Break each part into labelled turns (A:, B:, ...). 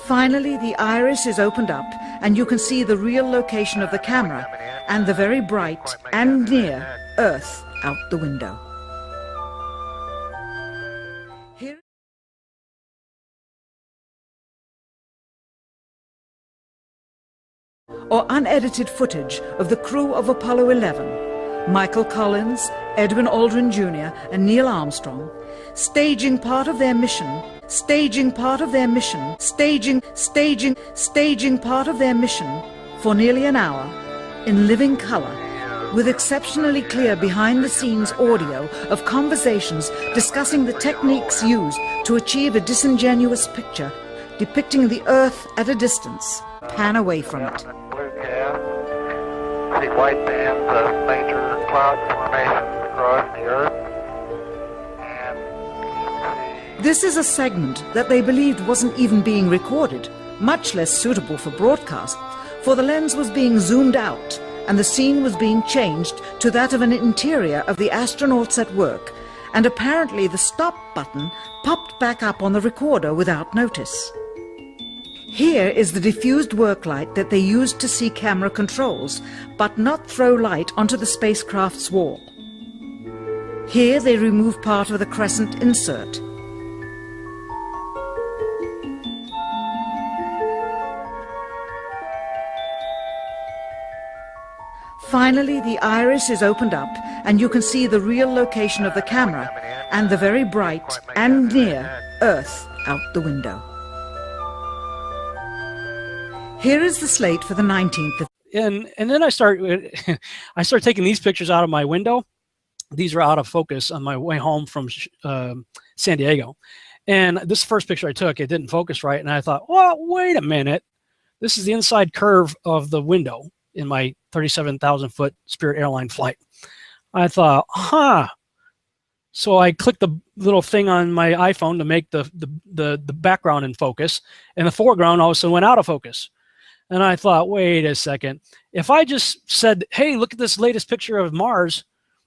A: Finally, the iris is opened up and you can see the real location of the camera and the very bright and near Earth out the window. Here or unedited footage of the crew of Apollo 11, Michael Collins, Edwin Aldrin Jr. and Neil Armstrong, staging part of their mission for nearly an hour in living color, with exceptionally clear behind-the-scenes audio of conversations discussing the techniques used to achieve a disingenuous picture depicting the Earth at a distance. Pan away from it.
B: Blue cast. See white bands of major cloud formations across the Earth.
A: This is a segment that they believed wasn't even being recorded, much less suitable for broadcast, for the lens was being zoomed out and the scene was being changed to that of an interior of the astronauts at work, and apparently the stop button popped back up on the recorder without notice. Here is the diffused work light that they used to see camera controls, but not throw light onto the spacecraft's wall. Here they remove part of the crescent insert. Finally, the iris is opened up and you can see the real location of the camera and the very bright and near Earth out the window. Here is the slate for the 19th of...
C: And then I start taking these pictures out of my window. These are out of focus on my way home from San Diego. And this first picture I took, it didn't focus right. And I thought, well, wait a minute. This is the inside curve of the window in my 37,000 foot Spirit airline flight. I thought, huh. So I clicked the little thing on my iPhone to make the background in focus, and the foreground also went out of focus. And I thought, wait a second. If I just said, hey, look at this latest picture of Mars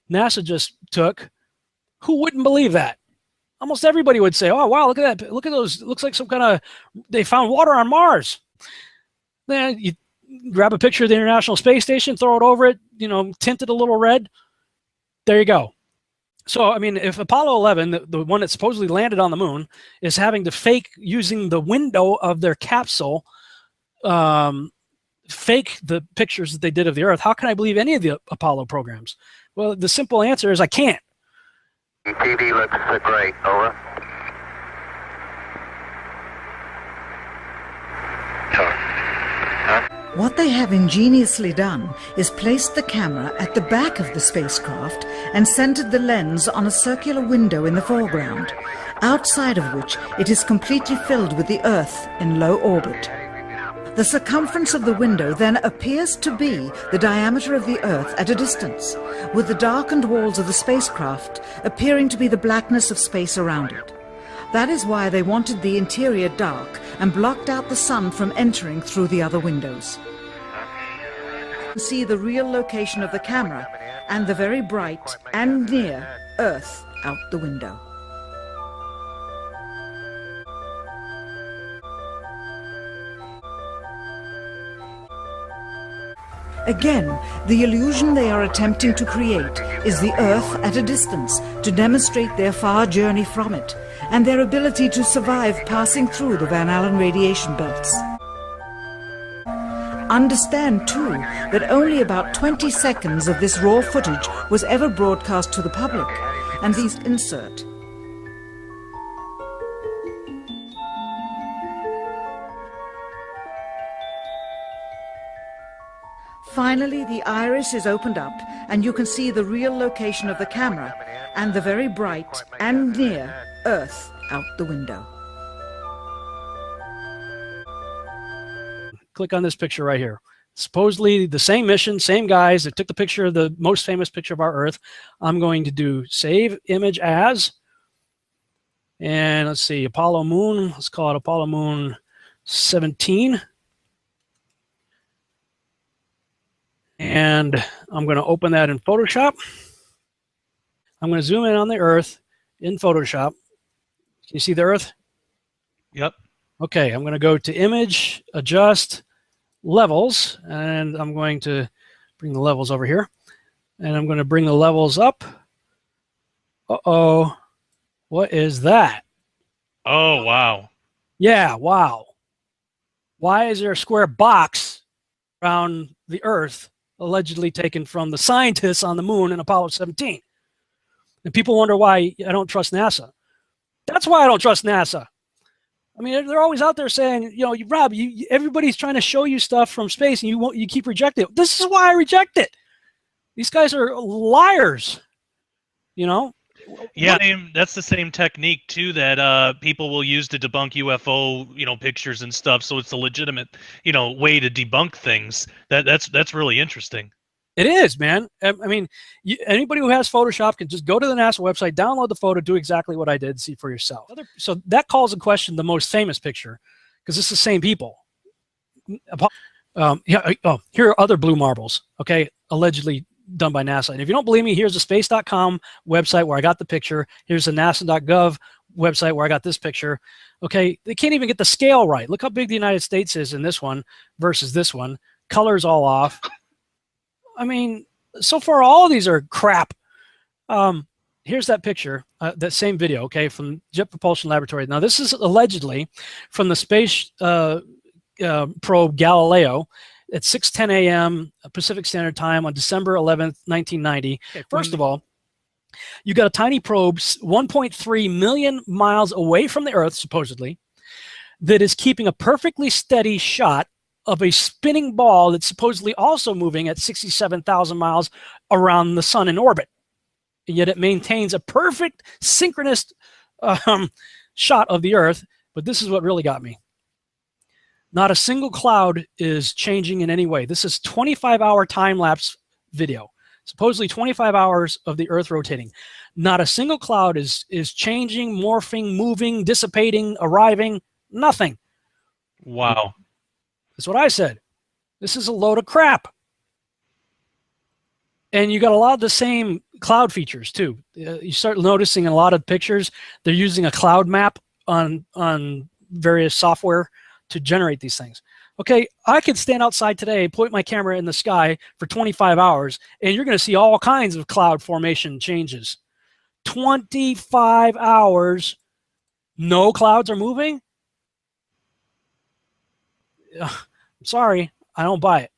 C: NASA just took, who wouldn't believe that? Almost everybody would say, oh, wow, look at that. Look at those. It looks like some kind of, they found water on Mars. Then you grab a picture of the International Space Station, throw it over it, you know, tint it a little red. There you go. So, I mean, if Apollo 11, the one that supposedly landed on the moon, is having to fake using the window of their capsule, fake the pictures that they did of the Earth, how can I believe any of the Apollo programs? Well, the simple answer is I can't.
B: TV looks great. Over.
A: What they have ingeniously done is placed the camera at the back of the spacecraft and centered the lens on a circular window in the foreground, outside of which it is completely filled with the Earth in low orbit. The circumference of the window then appears to be the diameter of the Earth at a distance, with the darkened walls of the spacecraft appearing to be the blackness of space around it. That is why they wanted the interior dark and blocked out the sun from entering through the other windows. See the real location of the camera and the very bright and near Earth out the window. Again, the illusion they are attempting to create is the Earth at a distance to demonstrate their far journey from it and their ability to survive passing through the Van Allen radiation belts. Understand, too, that only about 20 seconds of this raw footage was ever broadcast to the public, and these insert. Finally, the iris is opened up and you can see the real location of the camera and the very bright and near Earth out the window.
C: Click on this picture right here. Supposedly the same mission, same guys that took the picture of the most famous picture of our Earth. I'm going to do save image as, and let's see, Apollo Moon. Let's call it Apollo Moon 17. And I'm going to open that in Photoshop. I'm going to zoom in on the Earth in Photoshop. Can you see the Earth?
D: Yep.
C: Okay, I'm going to go to image, adjust, levels, and I'm going to bring the levels over here. And I'm going to bring the levels up. Uh-oh. What is that?
D: Oh, wow.
C: Yeah, wow. Why is there a square box around the Earth allegedly taken from the scientists on the moon in Apollo 17? And people wonder why I don't trust NASA. That's why I don't trust NASA. I mean, they're always out there saying, you know, Rob, everybody's trying to show you stuff from space, and you keep rejecting it. This is why I reject it. These guys are liars. You know.
D: Yeah, that's the same technique too that people will use to debunk UFO, pictures and stuff. So it's a legitimate, way to debunk things. That's really interesting.
C: It is, man. I mean, anybody who has Photoshop can just go to the NASA website, download the photo, do exactly what I did, see for yourself. So that calls in question the most famous picture, because it's the same people. Here are other blue marbles, okay, allegedly done by NASA. And if you don't believe me, here's the space.com website where I got the picture. Here's the nasa.gov website where I got this picture. Okay, they can't even get the scale right. Look how big the United States is in this one versus this one. Color's all off. I mean, so far all of these are crap. Here's that picture, that same video, okay, from Jet Propulsion Laboratory. Now, this is allegedly from the space probe Galileo at 6:10 a.m. Pacific Standard Time on December 11th, 1990. Okay, first of all, you got a tiny probe 1.3 million miles away from the Earth, supposedly, that is keeping a perfectly steady shot of a spinning ball that's supposedly also moving at 67,000 miles around the sun in orbit. And yet it maintains a perfect synchronous shot of the Earth. But this is what really got me. Not a single cloud is changing in any way. This is 25-hour time-lapse video. Supposedly 25 hours of the Earth rotating. Not a single cloud is changing, morphing, moving, dissipating, arriving. Nothing.
D: Wow.
C: That's what I said. This is a load of crap. And you got a lot of the same cloud features too. You start noticing in a lot of pictures, they're using a cloud map on various software to generate these things. Okay, I could stand outside today, point my camera in the sky for 25 hours, and you're going to see all kinds of cloud formation changes. 25 hours, no clouds are moving? I'm sorry, I don't buy it.